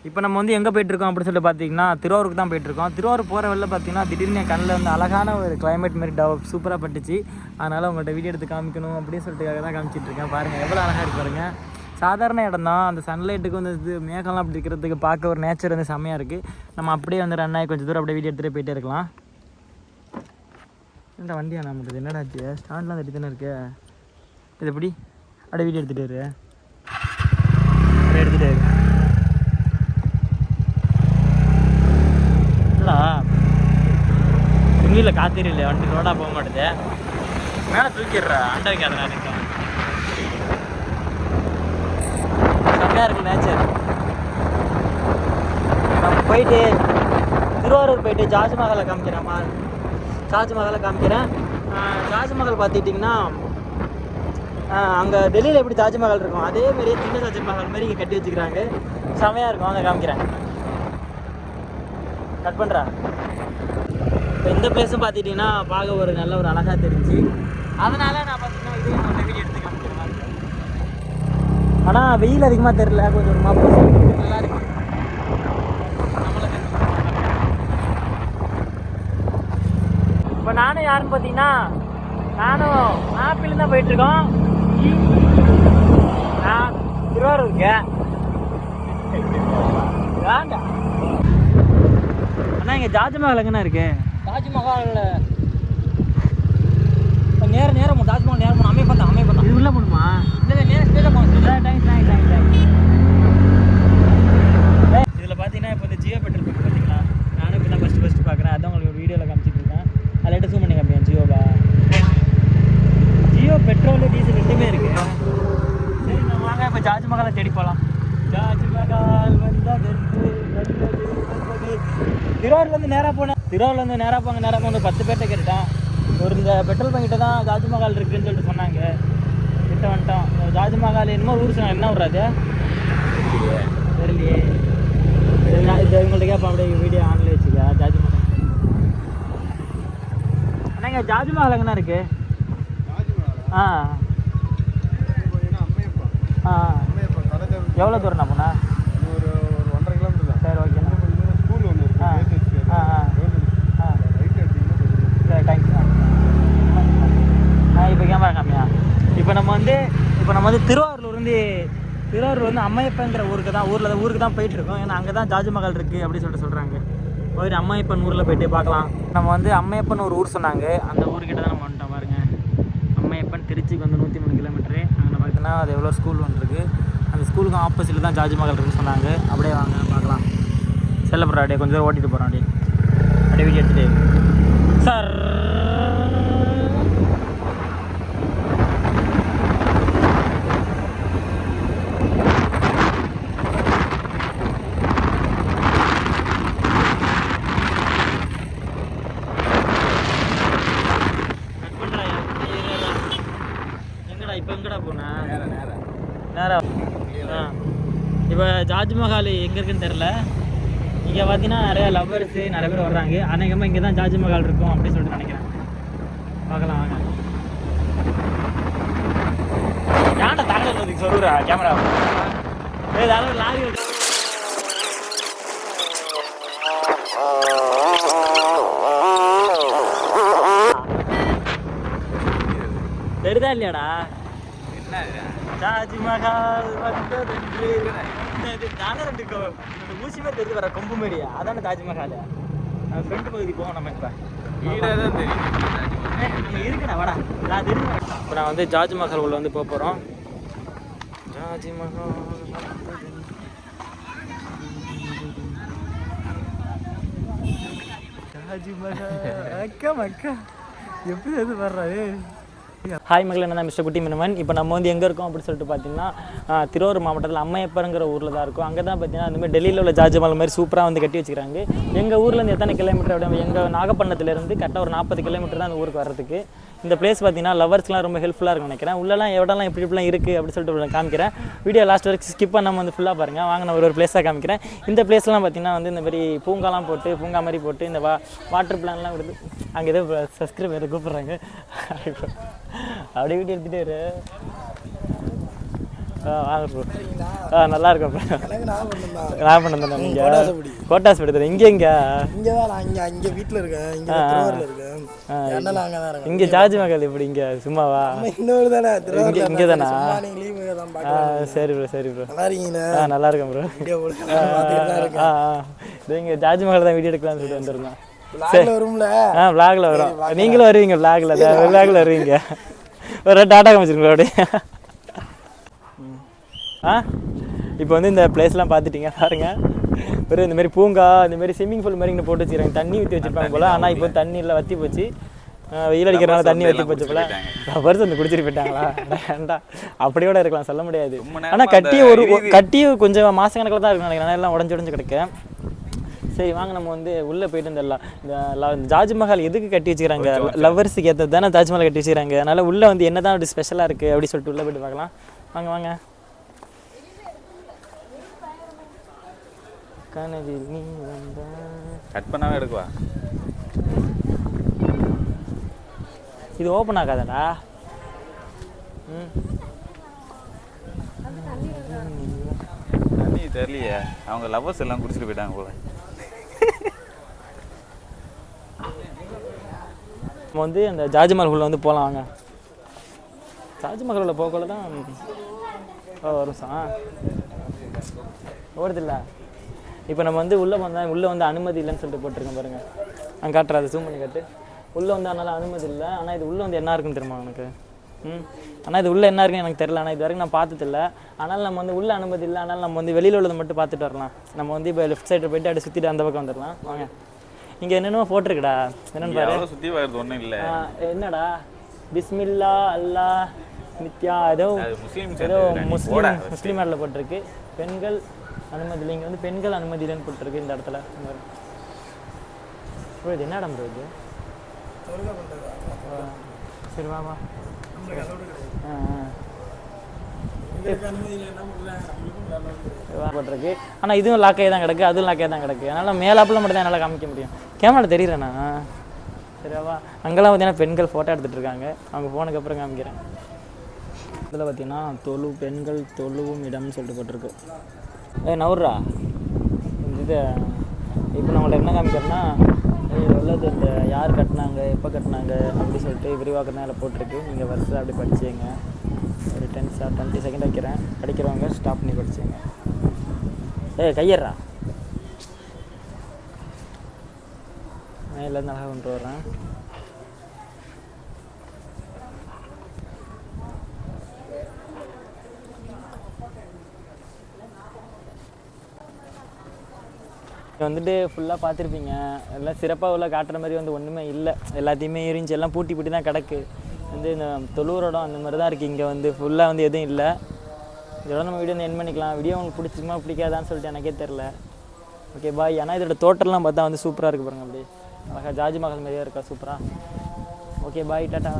இப்போ நம்ம வந்து எங்கே போயிட்டுருக்கோம் அப்படின்னு சொல்லிட்டு பார்த்தீங்கன்னா திருவாரூருக்கு தான் போயிட்டுருக்கோம். திருவாரூர் போகிற வெளில பார்த்தீங்கன்னா திடீர்னு என் கண்ணில் வந்து அழகான ஒரு கிளைமேட் மாரி சூப்பராக பட்டுச்சு. அதனால் உங்கள்கிட்ட வீடியோ எடுத்து காமிக்கணும் அப்படின்னு சொல்லிட்டு தான் காமிச்சிட்ருக்கேன். பாருங்கள் எவ்வளோ அழகாக இருக்கு பாருங்கள். சாதாரண இடம் தான், அந்த சன்லைட்டுக்கு வந்து இது மேகம்லாம் அப்படி இருக்கிறதுக்கு பார்க்க ஒரு நேச்சர் வந்து செம்மையாக இருக்குது. நம்ம அப்படியே வந்து ரன் ஆகி கொஞ்சம் தூரம் அப்படியே வீடியோ எடுத்துகிட்டு போயிட்டே இருக்கலாம். என்ன வண்டியா நம்மளுக்கு என்னடாச்சு ஸ்டாண்ட்லாம் தட்டி தானே இருக்கு. இது எப்படி அப்படியே வீடியோ எடுத்துகிட்டு இரு, அப்படியே எடுத்துகிட்டே இரு. துணியில் காத்திரி இல்லை, வண்டி ரோடாக போக மாட்டேது. மேலே தூக்கிடுறா அண்டை வைக்காத நான் இருக்கேன். செம்மையாக இருக்குது நேச்சர். நம்ம போயிட்டு திருவாரூர் போயிட்டு தாஜ்மஹாலை காமிக்கிறேன்மா. தாஜ்மஹாலை காமிக்கிறேன். தாஜ்மஹால் பார்த்துக்கிட்டிங்கன்னா அங்கே டெல்லியில் எப்படி தாஜ்மஹால் இருக்கும் அதே மாதிரியே சின்ன தாஜ்மஹால் மாதிரி இங்கே கட்டி வச்சுக்கிறாங்க. செம்மையாக இருக்கும். அங்கே காமிக்கிறேன். கட் பண்ணுறா. இப்போ இந்த பிளேஸும் பார்த்துட்டிங்கன்னா பார்க்க ஒரு நல்ல ஒரு அழகாக தெரிஞ்சு, அதனால் நான் பார்த்தீங்கன்னா இதே நம்ம வீடியோ எடுத்து காமிக்கிற மாதிரி இருக்கும். ஆனால் வெயில் அதிகமாக தெரில, கொஞ்சம் ஒரு மாப்பு நல்லா இருக்கு. இப்போ நானும் யாருன்னு பார்த்தீங்கன்னா நானும் ஆப்பிள் தான் போயிட்டுருக்கோம். நான் திருவாரூருக்கு வேண்டாம். அண்ணா இங்கே தாஜ்மஹால் எங்கண்ணா இருக்கு? தாஜ்மஹால் நேரம் தாஜ்மஹால் நேரம் அமைப்பா தான் இது உள்ளே போகணுமா? இல்லை நேரம் ஸ்பீடாக போகணும். இதில் பார்த்தீங்கன்னா இப்போ இந்த ஜியோ பெட்ரோல் பங்க் பார்த்தீங்களா, நானும் இப்போ தான் ஃபஸ்ட்டு பார்க்குறேன். அதான் உங்களுக்கு ஒரு வீடியோவில் காமிச்சிட்டு இருக்கேன். அதில் எடுத்து ஜூம் பண்ணி காமிப்பேன். ஜியோ பெட்ரோல் டீசல் ரெண்டுமே இருக்குது. சரி நம்ம வாங்க இப்போ தாஜ்மஹாலை தேடி போகலாம். தாஜ்மஹால் திருவாரூர்லேருந்து நேராக போனேன். திருவாரூர்லேருந்து நேராக போங்க 10 பேர்கிட்ட கேட்டுட்டேன். ஒரு இந்த பெட்ரோல் பங்கிட்ட தான் தாஜ்மஹால் இருக்குதுன்னு சொல்லிட்டு சொன்னாங்க. கிட்ட வந்துட்டோம். தாஜ்மஹால் என்னமோ ஊர் சொன்னாங்க. என்ன விட்றாது தெரியலையே. இது இவங்கள்ட்ட கேட்பேன். அப்படியே வீடியோ ஆன்லைன் வச்சுக்கா. தாஜ்மஹால் அண்ணாங்க தாஜ்மஹால் எங்கண்ணா இருக்கு? ஆ ஆ எவ்வளோ தூரம்ண்ணா போண்ணா? ஒரு 1.5 கிலோமீட்டர் தான். சரி ஓகேண்ணா. ஸ்கூல் ஒன்று இருக்கு. சரி தேங்க்ஸ். இப்போ கேமரா காமியா. இப்போ நம்ம வந்து திருவாரூர் வந்து அம்மையப்பங்கிற ஊருக்கு தான் போயிட்டுருக்கோம். ஏன்னா அங்கே தான் தாஜ்மஹால் இருக்குது அப்படின்னு சொல்கிறாங்க. போயிட்டு அம்மையப்பன் ஊரில் போய்ட்டு பார்க்கலாம். நம்ம வந்து அம்மையப்பன் ஒரு ஊர் சொன்னாங்க. அந்த ஊர்கிட்ட தான் நம்ம வந்துட்டோம். பாருங்க, அம்மையப்பன் திருச்சிக்கு வந்து 103 கிலோமீட்டரு. அங்கே பார்த்தீங்கன்னா அது எவ்வளோ ஸ்கூல் ஒன்று இருக்குது. அந்த ஸ்கூலுக்கும் ஆப்போசிட்டில் தான் தாஜ்மஹால் இருக்குன்னு சொன்னாங்க. அப்படியே வாங்க பார்க்கலாம். செல்ல போகிறா அப்படியே கொஞ்சம் ஓட்டிகிட்டு போகிறோம். அப்படியே வீடியோ எடுத்துகிட்டு சார் இப்போ தாஜ்மஹால் எங்கே இருக்குன்னு தெரில. இங்கே பார்த்தீங்கன்னா நிறையா லவ்வர்ஸு நிறைய பேர் வர்றாங்க. அநேகமாக இங்கே தான் தாஜ்மஹால் இருக்கும் அப்படின்னு சொல்லிட்டு நினைக்கிறேன். பார்க்கலாம் வாங்க. ஏன்டா தாங்க சொல்லுறா கேமரா ஏதாவது லாரி தெரியுதா இல்லையாடா? தாஜ்மஹால் வந்ததென்று நானே 2 ஊசி மாதிரி தெரிஞ்சு வர கொம்பு மாரியா, அதானே தாஜ்மஹால். ஃப்ரெண்ட் பகுதி போவோம் நம்ம. இப்போ இருக்குண்ணா வாடா நான் தெரியும். இப்போ நான் வந்து தாஜ்மஹால் உள்ள வந்து போக போகிறோம். தாஜ்மஹால் அக்கா எப்படி அது வர்றாரு? ஹாய் மகளே, நான் மிஸ்டர் குட்டி மினிமன். இப்போ நம்ம வந்து எங்கே இருக்கோம் அப்படின்னு சொல்லிட்டு பார்த்தீங்கன்னா திருவாரூர் மாவட்டத்தில் அம்மையப்பருங்கிற ஊரில் தான் இருக்கும். அங்கே தான் பார்த்தீங்கன்னா அந்தமாதிரி டெல்லியில் உள்ள தாஜ்மஹால் மாதிரி சூப்பராக வந்து கட்டி வச்சுக்கிறாங்க. எங்கள் ஊர்லேருந்து எத்தனை கிலோமீட்டர் அப்படியே எங்கள் நாகப்பட்டினத்துலேருந்து கரெக்டாக ஒரு 40 கிலோமீட்டர் தான் அந்த ஊருக்கு வர்றதுக்கு. இந்த பிளேஸ் பார்த்தீங்கன்னா லவர்ஸ்லாம் ரொம்ப ஹெல்ப்ஃபுல்லாக இருக்கும்னு நினைக்கிறேன். உள்ளலாம் இடம்லாம் எப்படிலாம் இருக்குது அப்படின்னு சொல்லிட்டு காமிக்கிறேன். வீடியோ லாஸ்ட் வரைக்கும் ஸ்கிப் பண்ணாமல் வந்து ஃபுல்லாக பாருங்கள். வாங்க நான் ஒரு பிளேஸாக காமிக்கிறேன். இந்த பிளேஸ்லாம் பார்த்தீங்கன்னா வந்து இந்த மாதிரி பூங்காலாம் போட்டு பூங்கா மாதிரி போட்டு இந்த வாட்டர் பிளான்லாம் விடுது. அங்கே ஏதோ சப்ஸ்கிரைபர் கூப்பிட்றாங்க. அப்படியே வீடியோ எடுத்துகிட்டே வாங்க ப்ரோ. நல்லா இருக்கும் ப்ரோ. நான் பண்ண நீங்கள் கோட்டாஸ் படுத்துறேன். இங்கே இங்கே தாஜ்மஹால் எப்படி இங்கே சும்மாவா? இங்கே தானா? சரி ப்ரோ சரி ப்ரோ. நல்லா இருக்கேன் ப்ரோ. இங்கே தாஜ்மஹால் தான் வீடியோ எடுக்கலாம்னு சொல்லிட்டு வந்துருந்தோம். விளாகில் வரும். நீங்களும் வருவீங்க விளாகில் வருவீங்க. ஒரு டாட்டா காமிச்சிருக்கோம் அப்படியே. இப்போ வந்து இந்த பிளேஸ்லாம் பார்த்துட்டீங்க பாருங்க. ஒரு இந்த மாதிரி பூங்கா இந்த மாதிரி ஸ்விம்மிங் பூல் மாதிரி இங்கே போட்டு வச்சுருக்காங்க. தண்ணி ஊற்றி வச்சுருப்பாங்க போல். ஆனால் இப்போ தண்ணி இல்லை, வற்றி போச்சு. வெயில் அடிக்கிறனால தண்ணி வற்றி போச்சு போல். வருஷம் வந்து குடிச்சிட்டு போயிட்டாங்களா? வேண்டாம், அப்படியோட இருக்கலாம், சொல்ல முடியாது. ஆனால் கட்டிய கொஞ்சம் மாதக்கணக்கில் தான் இருக்கும் நினைக்கிறேன். எல்லாம் உடஞ்சி கிடக்கு. சரி வாங்க நம்ம வந்து உள்ளே போயிட்டு வந்துடலாம். இந்த தாஜ்மஹால் எதுக்கு கட்டி வச்சுக்கிறாங்க? லவ்வர்ஸுக்கு ஏற்றது தானே தாஜ்மஹால் கட்டி வச்சுக்கிறாங்க. அதனால் உள்ளே வந்து என்ன தான் அப்படி ஸ்பெஷலாக இருக்குது அப்படி சொல்லிட்டு உள்ளே போய்ட்டு பார்க்கலாம். வாங்க வாங்க. கனவில் நீ வந்தா கட் பண்ணாவே எடுக்குவா. இது ஓப்பன் ஆகாதடா. தண்ணி தெரியலையே, அவங்க லவ்வர்ஸ் எல்லாம் குடிச்சிட்டு போயிட்டாங்க போல. நம்ம வந்து அந்த தாஜ்மஹால் உள்ள வந்து போகலாம் வாங்க. தாஜ்மஹால் உள்ள போகக்குள்ள தான் வருஷம் ஓடுதில்ல. இப்போ நம்ம வந்து உள்ளே வந்தால் உள்ளே வந்து அனுமதி இல்லைன்னு சொல்லிட்டு போட்டிருக்கேன் பாருங்கள். நான் காட்டுறேன், அதை ஜூம் பண்ணி காட்டு. உள்ளே வந்து அதனால் அனுமதி இல்லை. ஆனால் இது உள்ளே வந்து என்ன இருக்குன்னு தெரியுமா எனக்கு? ஆனால் இது உள்ளே என்ன இருக்குன்னு எனக்கு தெரியல. ஆனால் இது வரைக்கும் நான் பார்த்ததில்ல. ஆனால் நம்ம வந்து உள்ளே அனுமதி இல்லை. ஆனால் நம்ம வந்து வெளியில் உள்ளதை மட்டும் பார்த்துட்டு வரலாம். நம்ம வந்து இப்போ லெஃப்ட் சைடு போய்ட்டு அப்படியே சுற்றிட்டு அந்த பக்கம் வந்துடலாம் வாங்க. இங்கே என்னென்னமோ போட்டிருக்குடா, என்னென்னு பாரு. சுற்றி பார்க்குறது ஒன்றும் இல்லை. என்னடா பிஸ்மில்லா அல்லா நித்யா ஏதோ முஸ்லீம் மேடில் போட்டிருக்கு. பெண்கள் அனுமதி இல்லை. இங்கே வந்து பெண்கள் அனுமதி இல்லைன்னு போட்டிருக்கு இந்த இடத்துல. ப்ரோ இது என்ன இடம் ப்ரோ இது? சரி வாமா. போட்டிருக்கு. ஆனால் இதுவும் லாக்காகி தான் கிடக்கு, அதுவும் லாக்காகி தான் கிடக்கு. அதனால் மேலாப்பில் மட்டும் தான் என்னால் காமிக்க முடியும். கேமரா தெரியுறேண்ணா? சரியாவா? அங்கெல்லாம் பார்த்தீங்கன்னா பெண்கள் ஃபோட்டோ எடுத்துகிட்டு இருக்காங்க. அவங்க போனதுக்கப்புறம் காமிக்கிறேன். இதில் பார்த்தீங்கன்னா பெண்கள் தொழுவும் இடம்னு சொல்லிட்டு போட்டிருக்கு. நவுர்ரா இது. இப்போ நம்மள்ட்ட என்ன காமிக்கிறேன்னா உள்ளது இந்த யார் கட்டினாங்க, எப்போ கட்டினாங்க அப்படி சொல்லிட்டு விரிவாக்கம் தான் அதில் போட்டிருக்கு. நீங்கள் வருஷம் அப்படி படிச்சுங்க. ஒரு 20 செகண்ட் வைக்கிறேன். படிக்கிறவங்க ஸ்டாப் பண்ணி படிச்சுங்க. கையறா மேலேருந்து அழகாக கொண்டு வர்றேன். வந்துட்டு ஃபுல்லாக பார்த்துருப்பீங்க. எல்லாம் சிறப்பாக உள்ள காட்டுற மாதிரி வந்து ஒன்றுமே இல்லை. எல்லாத்தையுமே எரிஞ்சு எல்லாம் பூட்டி தான் கிடக்கு. வந்து இந்த தொழுவுரோடம் அந்த மாதிரி தான் இருக்குது. இங்கே வந்து ஃபுல்லாக வந்து எதுவும் இல்லை. இதோட நம்ம வீடியோ வந்து என் பண்ணிக்கலாம். வீடியோ உங்களுக்கு பிடிச்சிருமா பிடிக்காதான்னு சொல்லிட்டு எனக்கே தெரில. Okay bye. ஆனால் இதோட தோட்டம்லாம் பார்த்தா வந்து சூப்பராக இருக்குது பாருங்கள். அப்படியே அழகாக தாஜ்மஹால் மாதிரியே இருக்கா, சூப்பராக. Okay bye, tata.